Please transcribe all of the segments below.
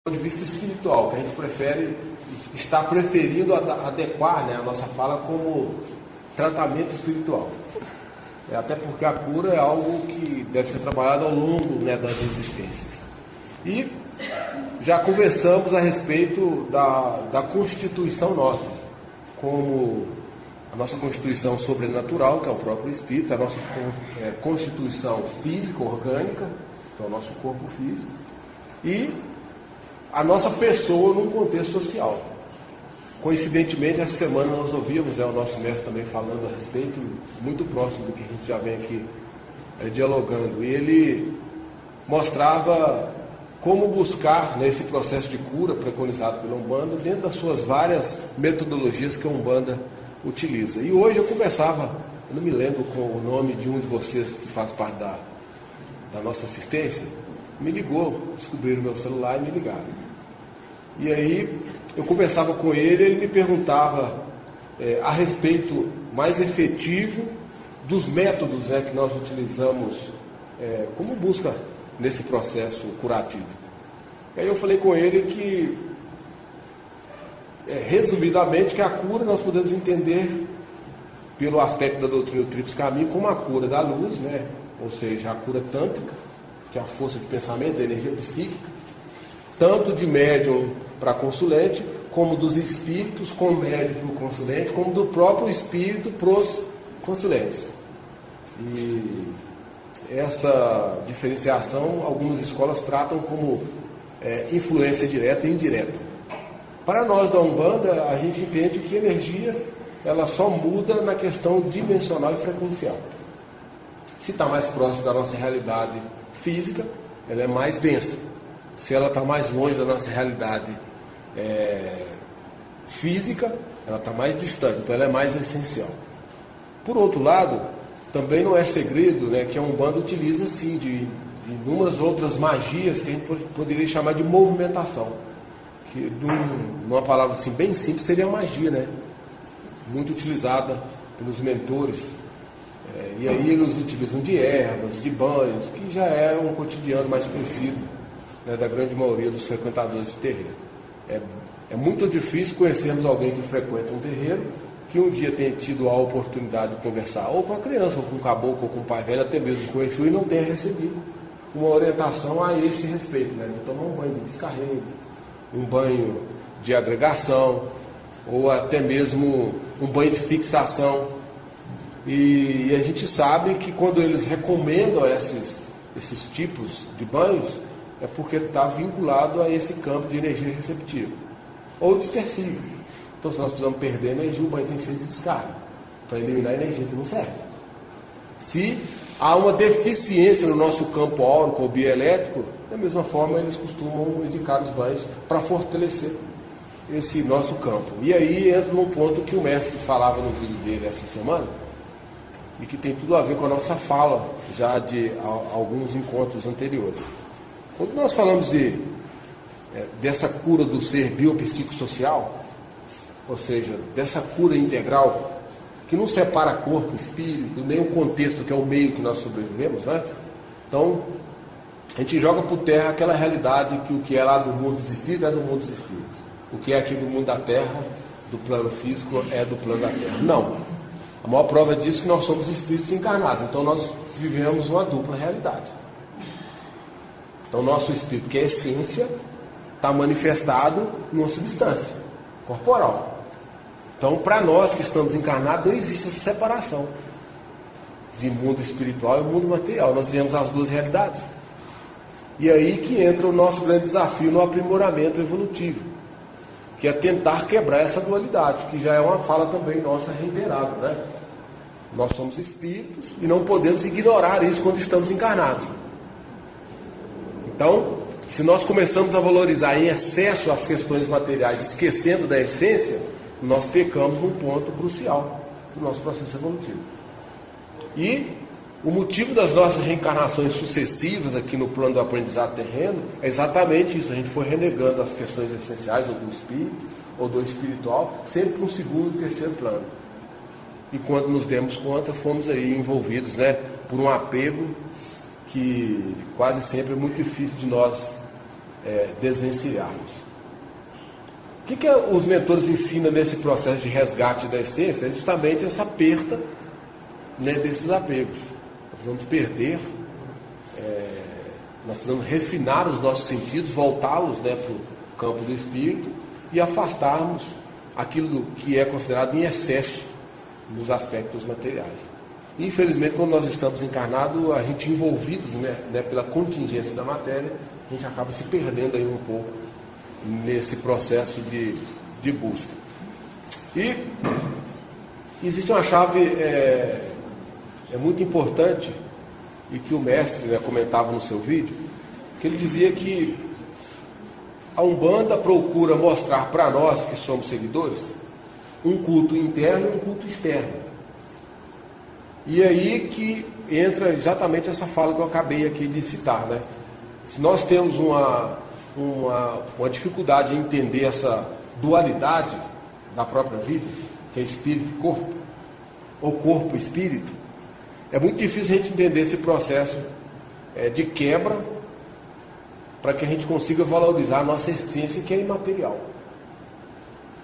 de vista espiritual, que a gente está preferindo adequar, né, a nossa fala como tratamento espiritual. Até porque a cura é algo que deve ser trabalhado ao longo, né, das existências. E já conversamos a respeito da constituição nossa, como a nossa constituição sobrenatural, que é o próprio espírito, a nossa constituição física, orgânica, que é o nosso corpo físico, e a nossa pessoa num contexto social. Coincidentemente, essa semana nós ouvimos o nosso mestre também falando a respeito, muito próximo do que a gente já vem aqui dialogando, e ele mostrava como buscar nesse processo de cura preconizado pela Umbanda, dentro das suas várias metodologias que a Umbanda utiliza. E hoje eu conversava, eu não me lembro com o nome de um de vocês que faz parte da nossa assistência, me ligou, descobriram meu celular e me ligaram. E aí eu conversava com ele me perguntava a respeito mais efetivo dos métodos, né, que nós utilizamos como busca nesse processo curativo. E aí eu falei com ele que, resumidamente, que a cura nós podemos entender pelo aspecto da doutrina do Tríplice Caminho como a cura da luz, né, ou seja, a cura tântrica, que é a força de pensamento, a energia psíquica, tanto de médium para consulente, como dos espíritos com médium para o consulente, como do próprio espírito para os consulentes. E essa diferenciação, algumas escolas tratam como influência direta e indireta. Para nós da Umbanda, a gente entende que a energia ela só muda na questão dimensional e frequencial. Se está mais próximo da nossa realidade física, ela é mais densa. Se ela está mais longe da nossa realidade física, ela está mais distante, então ela é mais essencial. Por outro lado, também não é segredo, né, que a Umbanda utiliza sim de inúmeras outras magias que a gente poderia chamar de movimentação, que numa palavra assim bem simples seria magia, né? Muito utilizada pelos mentores. E aí eles utilizam de ervas, de banhos, que já é um cotidiano mais conhecido, né, da grande maioria dos frequentadores de terreiro. É muito difícil conhecermos alguém que frequenta um terreiro que um dia tenha tido a oportunidade de conversar ou com a criança, ou com o caboclo, ou com o pai velho, até mesmo com o Exu, e não tenha recebido uma orientação a esse respeito, né, de tomar um banho de descarrego, um banho de agregação, ou até mesmo um banho de fixação. E a gente sabe que quando eles recomendam esses tipos de banhos, é porque está vinculado a esse campo de energia receptiva ou dispersiva. Então, se nós precisamos perder energia, o banho tem que ser de descarga, para eliminar a energia que não serve. Se há uma deficiência no nosso campo áurico ou bioelétrico, da mesma forma eles costumam indicar os banhos para fortalecer esse nosso campo. E aí entra num ponto que o mestre falava no vídeo dele essa semana, e que tem tudo a ver com a nossa fala já de alguns encontros anteriores. Quando nós falamos dessa cura do ser biopsicossocial, ou seja, dessa cura integral, que não separa corpo, espírito, nem o contexto que é o meio que nós sobrevivemos, né? Então, a gente joga por terra aquela realidade que o que é lá do mundo dos espíritos é do mundo dos espíritos. O que é aqui do mundo da terra, do plano físico, é do plano da terra. Não. A maior prova disso é que nós somos espíritos encarnados, então nós vivemos uma dupla realidade. Então, nosso espírito, que é essência, está manifestado numa substância corporal. Então, para nós que estamos encarnados, não existe essa separação de mundo espiritual e mundo material. Nós vivemos as duas realidades. E aí que entra o nosso grande desafio no aprimoramento evolutivo, que é tentar quebrar essa dualidade, que já é uma fala também nossa reiterada, né? Nós somos espíritos e não podemos ignorar isso quando estamos encarnados. Então, se nós começamos a valorizar em excesso as questões materiais, esquecendo da essência, nós pecamos num ponto crucial do nosso processo evolutivo. E o motivo das nossas reencarnações sucessivas aqui no plano do aprendizado terreno é exatamente isso. A gente foi renegando as questões essenciais, ou do espírito, ou do espiritual, sempre para um segundo e terceiro plano. E quando nos demos conta, fomos aí envolvidos, né, por um apego que quase sempre é muito difícil de nós desvencilharmos. O que os mentores ensinam nesse processo de resgate da essência? É justamente essa perda, né, desses apegos. Nós precisamos perder, nós precisamos refinar os nossos sentidos, voltá-los, né, para o campo do espírito e afastarmos aquilo que é considerado em excesso nos aspectos materiais. Infelizmente, quando nós estamos encarnados, a gente envolvidos, né, pela contingência da matéria, a gente acaba se perdendo aí um pouco nesse processo de busca. E existe uma chave muito importante, e que o mestre, né, comentava no seu vídeo, que ele dizia que a Umbanda procura mostrar para nós que somos seguidores um culto interno e um culto externo. E aí que entra exatamente essa fala que eu acabei aqui de citar, né? Se nós temos uma dificuldade em entender essa dualidade da própria vida, que é espírito e corpo, ou corpo e espírito, é muito difícil a gente entender esse processo de quebra para que a gente consiga valorizar a nossa essência, que é imaterial.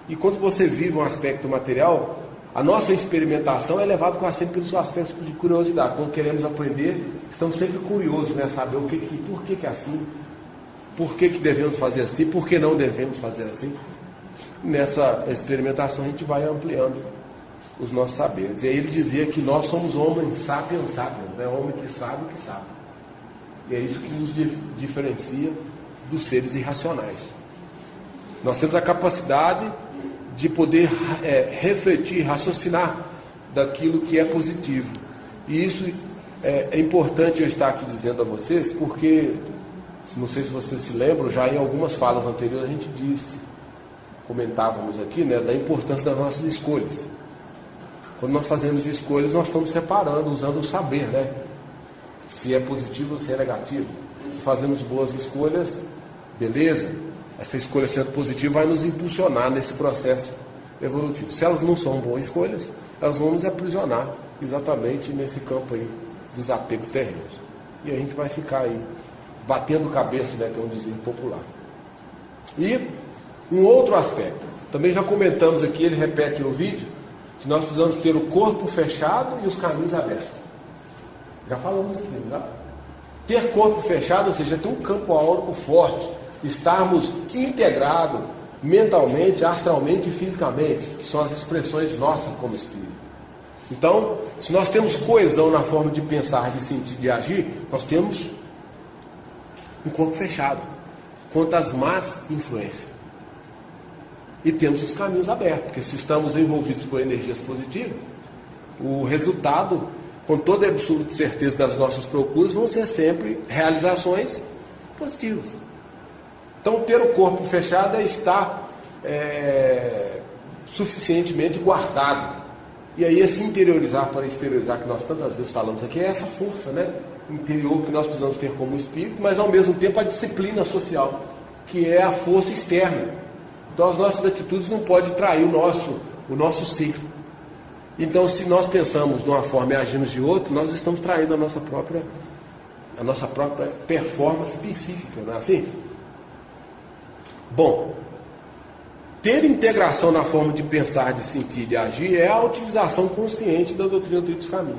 E quando você vive um aspecto material, a nossa experimentação é levada quase sempre pelos aspectos de curiosidade. Quando queremos aprender, estamos sempre curiosos, né? Saber por que é assim, por que devemos fazer assim, por que não devemos fazer assim. Nessa experimentação a gente vai ampliando os nossos saberes. E aí ele dizia que nós somos homens sapiens sapiens, né? Homem que sabe o que sabe. E é isso que nos diferencia dos seres irracionais. Nós temos a capacidade de poder refletir, raciocinar daquilo que é positivo. E isso é importante eu estar aqui dizendo a vocês, porque, não sei se vocês se lembram, já em algumas falas anteriores a gente comentávamos aqui, né, da importância das nossas escolhas. Quando nós fazemos escolhas, nós estamos separando, usando o saber, né? Se é positivo ou se é negativo. Se fazemos boas escolhas, beleza. Essa escolha sendo positiva vai nos impulsionar nesse processo evolutivo. Se elas não são boas escolhas, elas vão nos aprisionar exatamente nesse campo aí dos apegos terrenos. E a gente vai ficar aí batendo cabeça, né, que é um dizer popular. E um outro aspecto, também já comentamos aqui, ele repete no vídeo, que nós precisamos ter o corpo fechado e os caminhos abertos. Já falamos aqui, não é? Ter corpo fechado, ou seja, ter um campo áurico forte, estarmos integrados mentalmente, astralmente e fisicamente, que são as expressões nossas como espírito. Então, se nós temos coesão na forma de pensar, de sentir, de agir, nós temos um corpo fechado contra as más influências. E temos os caminhos abertos, porque se estamos envolvidos por energias positivas, o resultado, com toda a absoluta certeza das nossas procuras, vão ser sempre realizações positivas. Então, ter o corpo fechado é estar suficientemente guardado. E aí, esse interiorizar para exteriorizar, que nós tantas vezes falamos aqui, é essa força, né, interior que nós precisamos ter como espírito, mas ao mesmo tempo a disciplina social, que é a força externa. Então, as nossas atitudes não podem trair o nosso ser. Então, se nós pensamos de uma forma e agimos de outra, nós estamos traindo a nossa própria performance psíquica, não é assim? Bom, ter integração na forma de pensar, de sentir, de agir é a utilização consciente da doutrina do Tríplice Caminho.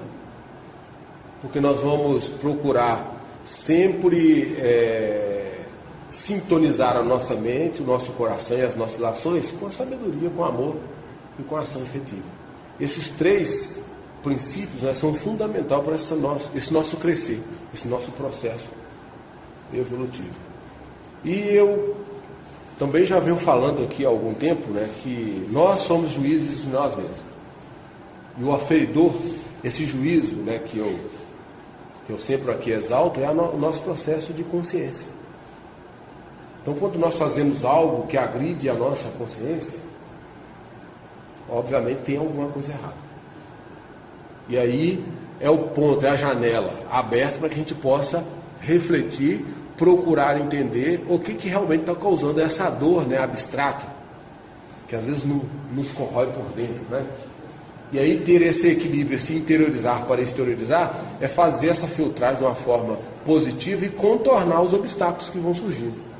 Porque nós vamos procurar sempre sintonizar a nossa mente, o nosso coração e as nossas ações com a sabedoria, com o amor e com a ação efetiva. Esses três princípios, né, são fundamentais para esse nosso crescer, esse nosso processo evolutivo. E eu também já venho falando aqui há algum tempo, né, que nós somos juízes de nós mesmos. E o aferidor, esse juízo, né, que eu sempre aqui exalto, é o nosso processo de consciência. Então, quando nós fazemos algo que agride a nossa consciência, obviamente tem alguma coisa errada. E aí é o ponto, é a janela aberta para que a gente possa refletir, procurar entender o que realmente está causando essa dor, né, abstrata, que às vezes nos corrói por dentro, né? E aí ter esse equilíbrio, esse interiorizar para exteriorizar, é fazer essa filtragem de uma forma positiva e contornar os obstáculos que vão surgindo.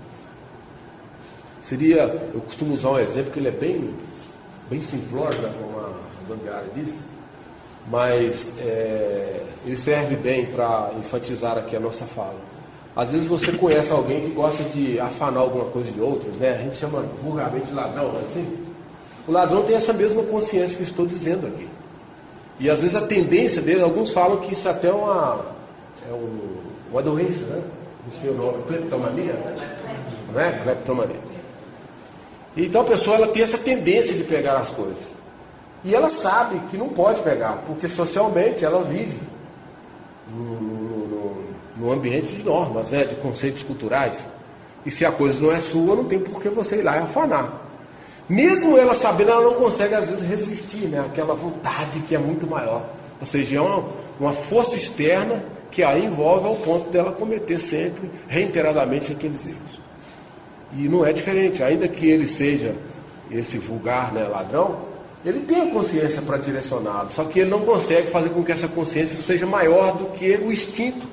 Eu costumo usar um exemplo que ele é bem simplório, né, como a Gambiarra disse, mas ele serve bem para enfatizar aqui a nossa fala. Às vezes você conhece alguém que gosta de afanar alguma coisa de outros, né? A gente chama vulgarmente de ladrão, não é assim? O ladrão tem essa mesma consciência que eu estou dizendo aqui. E às vezes a tendência dele, alguns falam que isso até é uma doença, né? O seu nome, cleptomania, né? Cleptomania. Então a pessoa ela tem essa tendência de pegar as coisas. E ela sabe que não pode pegar, porque socialmente ela vive num ambiente de normas, né? De conceitos culturais. E se a coisa não é sua, não tem por que você ir lá e afanar. Mesmo ela sabendo, ela não consegue às vezes resistir, né? Aquela vontade que é muito maior. Ou seja, é uma força externa que a envolve ao ponto dela cometer sempre, reiteradamente, aqueles erros. E não é diferente, ainda que ele seja esse vulgar, né, ladrão, ele tem a consciência para direcioná-lo, só que ele não consegue fazer com que essa consciência seja maior do que o instinto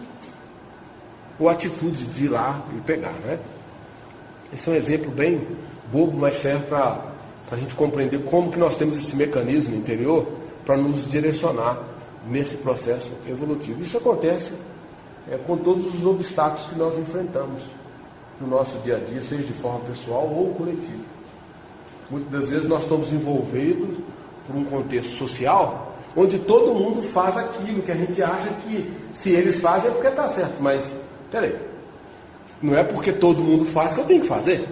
ou a atitude de ir lá e pegar, né? Esse é um exemplo bem bobo, mas serve para a gente compreender como que nós temos esse mecanismo interior para nos direcionar nesse processo evolutivo. Isso acontece com todos os obstáculos que nós enfrentamos no nosso dia a dia, seja de forma pessoal ou coletiva. Muitas das vezes nós estamos envolvidos por um contexto social onde todo mundo faz aquilo que a gente acha que se eles fazem é porque está certo, mas peraí, não é porque todo mundo faz que eu tenho que fazer.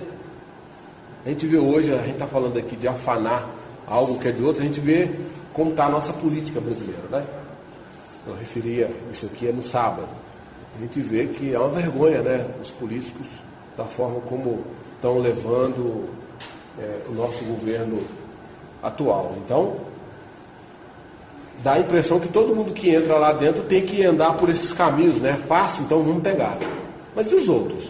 A gente vê hoje, a gente está falando aqui de afanar algo que é de outro, a gente vê como está a nossa política brasileira, né? Eu referia isso aqui no sábado. A gente vê que é uma vergonha, né? Os políticos, da forma como estão levando o nosso governo atual. Então, dá a impressão que todo mundo que entra lá dentro tem que andar por esses caminhos, né? Fácil, então vamos pegar. Mas e os outros?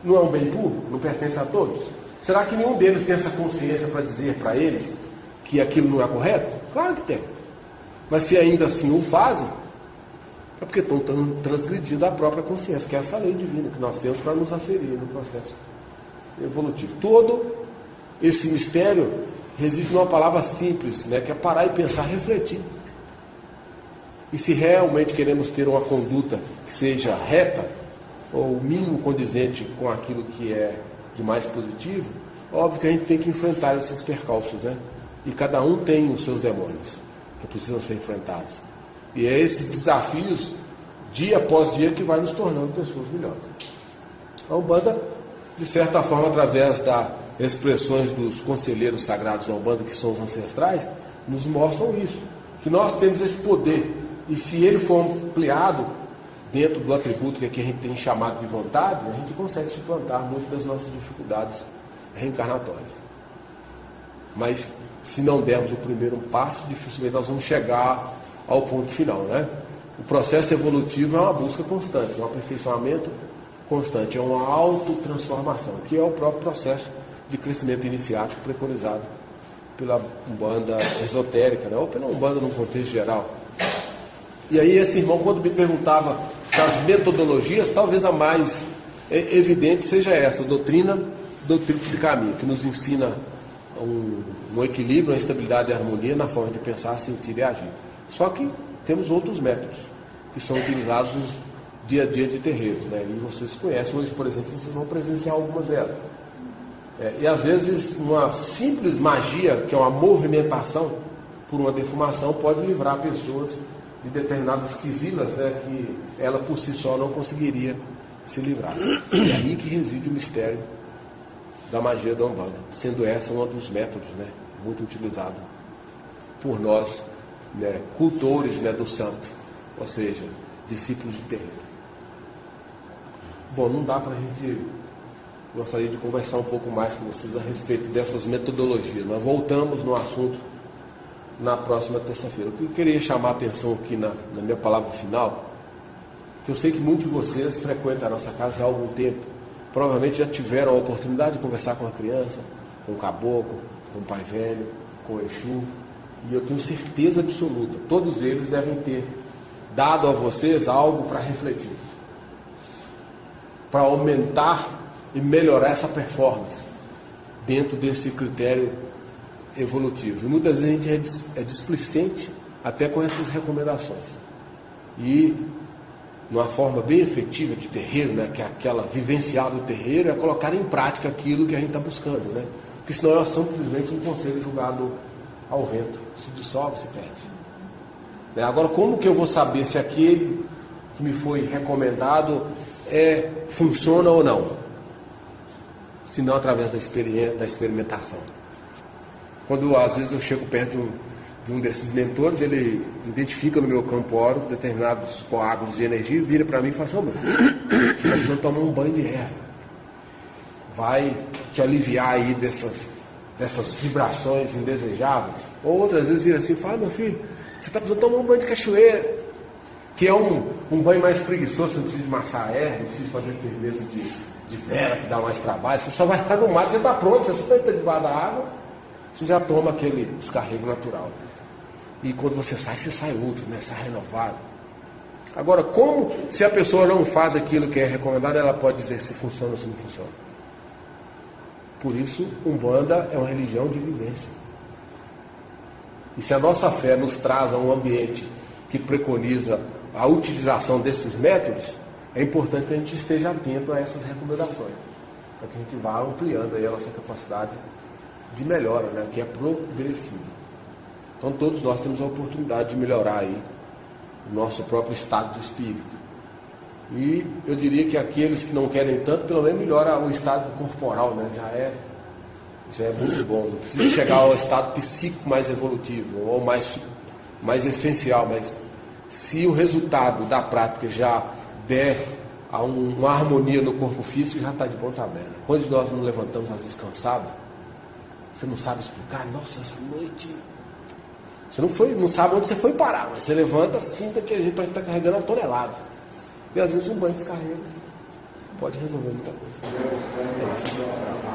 Não é um bem público? Não pertence a todos? Será que nenhum deles tem essa consciência para dizer para eles que aquilo não é correto? Claro que tem. Mas se ainda assim o fazem, é porque estão transgredindo a própria consciência, que é essa lei divina que nós temos para nos aferir no processo evolutivo. Todo esse mistério reside numa palavra simples, né, que é parar e pensar, refletir. E se realmente queremos ter uma conduta que seja reta, ou o mínimo condizente com aquilo que é de mais positivo, óbvio que a gente tem que enfrentar esses percalços, né? E cada um tem os seus demônios que precisam ser enfrentados. E é esses desafios, dia após dia, que vai nos tornando pessoas melhores. A Umbanda, de certa forma, através das expressões dos conselheiros sagrados da Umbanda, que são os ancestrais, nos mostram isso, que nós temos esse poder, e se ele for ampliado dentro do atributo que aqui a gente tem chamado de vontade, a gente consegue suplantar muitas das nossas dificuldades reencarnatórias. Mas se não dermos o primeiro passo, dificilmente nós vamos chegar ao ponto final, né? O processo evolutivo é uma busca constante, um aperfeiçoamento constante, é uma autotransformação, que é o próprio processo de crescimento iniciático preconizado pela Umbanda esotérica, né? Ou pela Umbanda num contexto geral. E aí esse irmão, quando me perguntava das metodologias, talvez a mais evidente seja essa, a doutrina do Tríplice Caminho, que nos ensina um equilíbrio, uma estabilidade e harmonia na forma de pensar, sentir e agir. Só que temos outros métodos que são utilizados no dia a dia de terreiros, né? E vocês conhecem hoje, por exemplo, vocês vão presenciar algumas delas. E às vezes uma simples magia, que é uma movimentação por uma defumação, pode livrar pessoas de determinadas quisilas, né, que ela por si só não conseguiria se livrar. É aí que reside o mistério da magia da Umbanda, sendo essa um dos métodos, né, muito utilizado por nós, né, cultores, né, do santo, ou seja, discípulos de terreiro. Bom, não dá para a gente... Gostaria de conversar um pouco mais com vocês a respeito dessas metodologias. Nós voltamos no assunto na próxima terça-feira. O que eu queria chamar a atenção aqui na minha palavra final, que eu sei que muitos de vocês frequentam a nossa casa há algum tempo, provavelmente já tiveram a oportunidade de conversar com a criança, com o caboclo, com o pai velho, com o Exu, e eu tenho certeza absoluta, todos eles devem ter dado a vocês algo para refletir, para aumentar e melhorar essa performance dentro desse critério evolutivo. E muitas vezes a gente é displicente até com essas recomendações. E numa forma bem efetiva de terreiro, né, que é aquela vivencial do terreiro, é colocar em prática aquilo que a gente está buscando, né? Porque senão nós somos simplesmente um conselho jogado ao vento, se dissolve, se perde. Né? Agora, como que eu vou saber se aquele que me foi recomendado funciona ou não? Se não através da experiência, da experimentação. Quando às vezes eu chego perto de um desses mentores, ele identifica no meu campo áurico determinados coágulos de energia e vira para mim e fala assim: meu filho, você está precisando tomar um banho de erva. Vai te aliviar aí dessas vibrações indesejáveis. Ou outras vezes vira assim e fala: meu filho, você está precisando tomar um banho de cachoeira, que é um banho mais preguiçoso, não precisa de massar erva, não precisa fazer firmeza de vela, que dá mais trabalho. Você só vai estar no mar, você está pronto, você só está debaixo da água, você já toma aquele descarrego natural. E quando você sai outro, né? Sai renovado. Agora, como se a pessoa não faz aquilo que é recomendado, ela pode dizer se funciona ou se não funciona? Por isso, Umbanda é uma religião de vivência. E se a nossa fé nos traz a um ambiente que preconiza a utilização desses métodos, é importante que a gente esteja atento a essas recomendações, para que a gente vá ampliando aí a nossa capacidade de melhora, né? Que é progressiva. Então todos nós temos a oportunidade de melhorar aí o nosso próprio estado de espírito. E eu diria que aqueles que não querem tanto, pelo menos melhora o estado corporal, né? Já é muito bom. Não precisa chegar ao estado psíquico mais evolutivo ou mais essencial, mas se o resultado da prática já der a uma harmonia no corpo físico, já está de bom tamanho. Quando nós nos levantamos às vezes cansados, você não sabe explicar: nossa, essa noite você não sabe onde você foi parar, mas você levanta, sinta que a gente parece estar carregando uma tonelada. E às vezes um banho descarrega pode resolver muita coisa. É isso.